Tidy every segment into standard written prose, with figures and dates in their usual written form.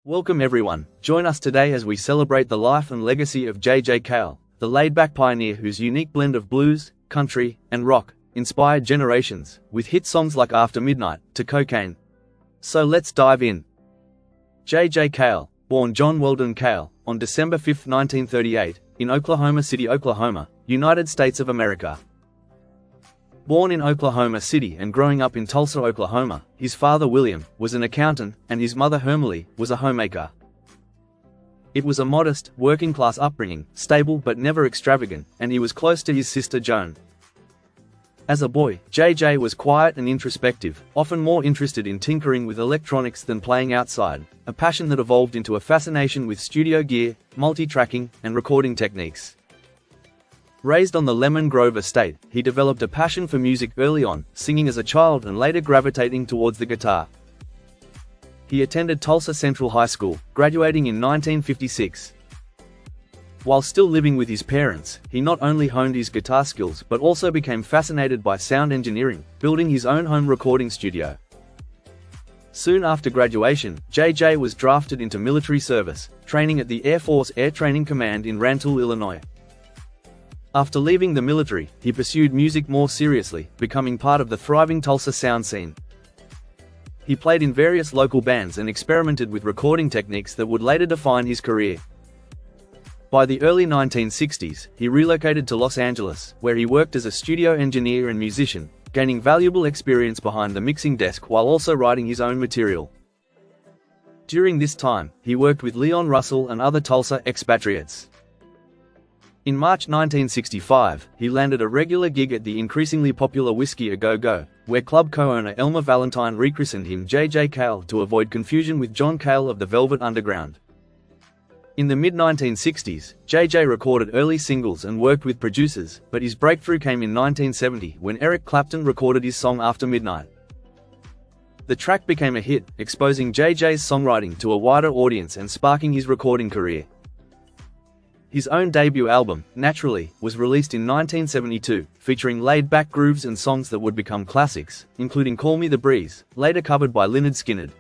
Welcome everyone, join us today as we celebrate the life and legacy of J.J. Cale, the laid-back pioneer whose unique blend of blues, country, and rock inspired generations, with hit songs like After Midnight to Cocaine. So let's dive in. J.J. Cale, born John Weldon Cale, on December 5, 1938, in Oklahoma City, Oklahoma, United States of America. Born in Oklahoma City and growing up in Tulsa, Oklahoma, his father William was an accountant and his mother Hermilie was a homemaker. It was a modest, working-class upbringing, stable but never extravagant, and he was close to his sister Joan. As a boy, JJ was quiet and introspective, often more interested in tinkering with electronics than playing outside, a passion that evolved into a fascination with studio gear, multi-tracking, and recording techniques. Raised on the Lemon Grove estate, he developed a passion for music early on, singing as a child and later gravitating towards the guitar. He attended Tulsa Central High School, graduating in 1956. While still living with his parents, he not only honed his guitar skills but also became fascinated by sound engineering, building his own home recording studio. Soon after graduation, JJ was drafted into military service, training at the Air Force Air Training Command in Rantoul, Illinois. After leaving the military, he pursued music more seriously, becoming part of the thriving Tulsa sound scene. He played in various local bands and experimented with recording techniques that would later define his career. By the early 1960s, he relocated to Los Angeles, where he worked as a studio engineer and musician, gaining valuable experience behind the mixing desk while also writing his own material. During this time, he worked with Leon Russell and other Tulsa expatriates. In March 1965, he landed a regular gig at the increasingly popular Whiskey A Go Go, where club co-owner Elmer Valentine rechristened him J.J. Cale to avoid confusion with John Cale of the Velvet Underground. In the mid-1960s, J.J. recorded early singles and worked with producers, but his breakthrough came in 1970 when Eric Clapton recorded his song After Midnight. The track became a hit, exposing J.J.'s songwriting to a wider audience and sparking his recording career. His own debut album, Naturally, was released in 1972, featuring laid-back grooves and songs that would become classics, including Call Me the Breeze, later covered by Lynyrd Skynyrd.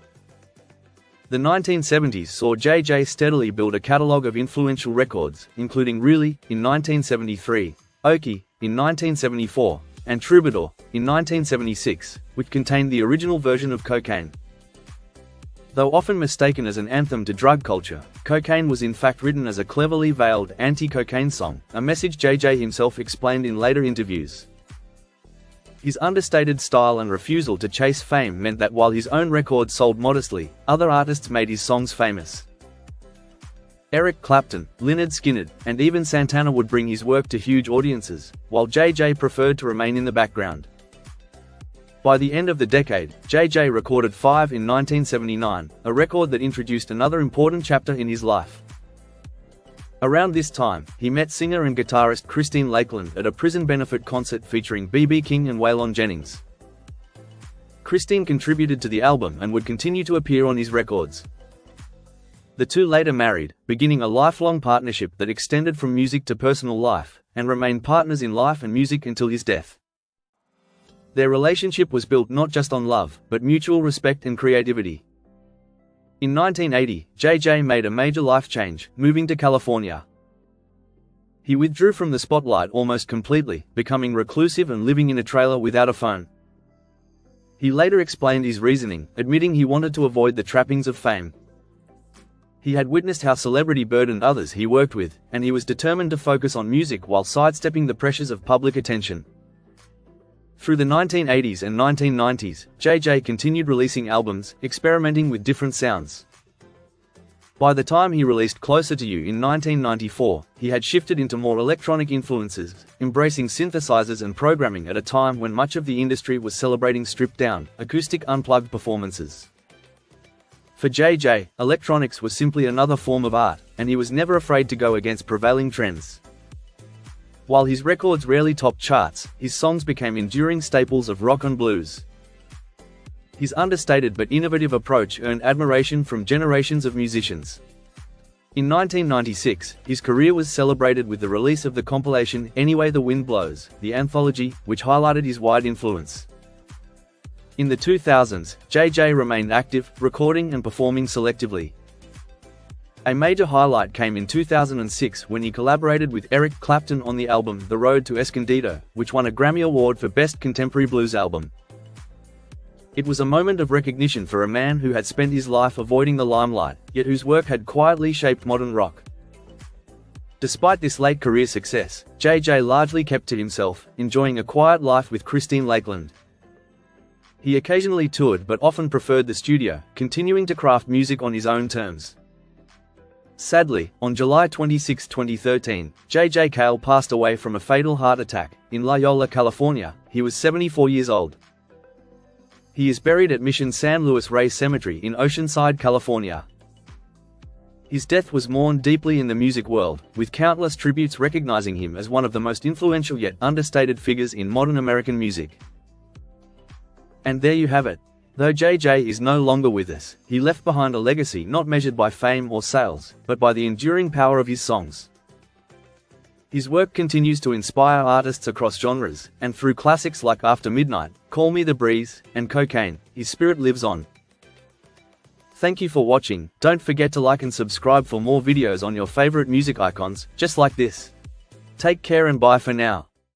The 1970s saw J.J. steadily build a catalogue of influential records, including Really, in 1973, Okie, in 1974, and Troubadour, in 1976, which contained the original version of Cocaine. Though often mistaken as an anthem to drug culture, Cocaine was in fact written as a cleverly veiled anti-cocaine song, a message JJ himself explained in later interviews. His understated style and refusal to chase fame meant that while his own records sold modestly, other artists made his songs famous. Eric Clapton, Lynyrd Skynyrd, and even Santana would bring his work to huge audiences, while JJ preferred to remain in the background. By the end of the decade, JJ recorded 5 in 1979, a record that introduced another important chapter in his life. Around this time, he met singer and guitarist Christine Lakeland at a prison benefit concert featuring B.B. King and Waylon Jennings. Christine contributed to the album and would continue to appear on his records. The two later married, beginning a lifelong partnership that extended from music to personal life, and remained partners in life and music until his death. Their relationship was built not just on love, but mutual respect and creativity. In 1980, JJ made a major life change, moving to California. He withdrew from the spotlight almost completely, becoming reclusive and living in a trailer without a phone. He later explained his reasoning, admitting he wanted to avoid the trappings of fame. He had witnessed how celebrity burdened others he worked with, and he was determined to focus on music while sidestepping the pressures of public attention. Through the 1980s and 1990s, JJ continued releasing albums, experimenting with different sounds. By the time he released Closer to You in 1994, he had shifted into more electronic influences, embracing synthesizers and programming at a time when much of the industry was celebrating stripped-down, acoustic unplugged performances. For JJ, electronics was simply another form of art, and he was never afraid to go against prevailing trends. While his records rarely topped charts, his songs became enduring staples of rock and blues. His understated but innovative approach earned admiration from generations of musicians. In 1996, his career was celebrated with the release of the compilation Anyway the Wind Blows, the anthology, which highlighted his wide influence. In the 2000s, JJ remained active, recording and performing selectively. A major highlight came in 2006 when he collaborated with Eric Clapton on the album The Road to Escondido, which won a Grammy Award for Best Contemporary Blues Album. It was a moment of recognition for a man who had spent his life avoiding the limelight, yet whose work had quietly shaped modern rock. Despite this late career success, JJ largely kept to himself, enjoying a quiet life with Christine Lakeland. He occasionally toured but often preferred the studio, continuing to craft music on his own terms. Sadly, on July 26, 2013, JJ Cale passed away from a fatal heart attack in La Jolla, California. He was 74 years old. He is buried at Mission San Luis Rey Cemetery in Oceanside, California. His death was mourned deeply in the music world, with countless tributes recognizing him as one of the most influential yet understated figures in modern American music. And there you have it. Though JJ is no longer with us, he left behind a legacy not measured by fame or sales, but by the enduring power of his songs. His work continues to inspire artists across genres, and through classics like After Midnight, Call Me the Breeze, and Cocaine, his spirit lives on. Thank you for watching. Don't forget to like and subscribe for more videos on your favorite music icons, just like this. Take care and bye for now.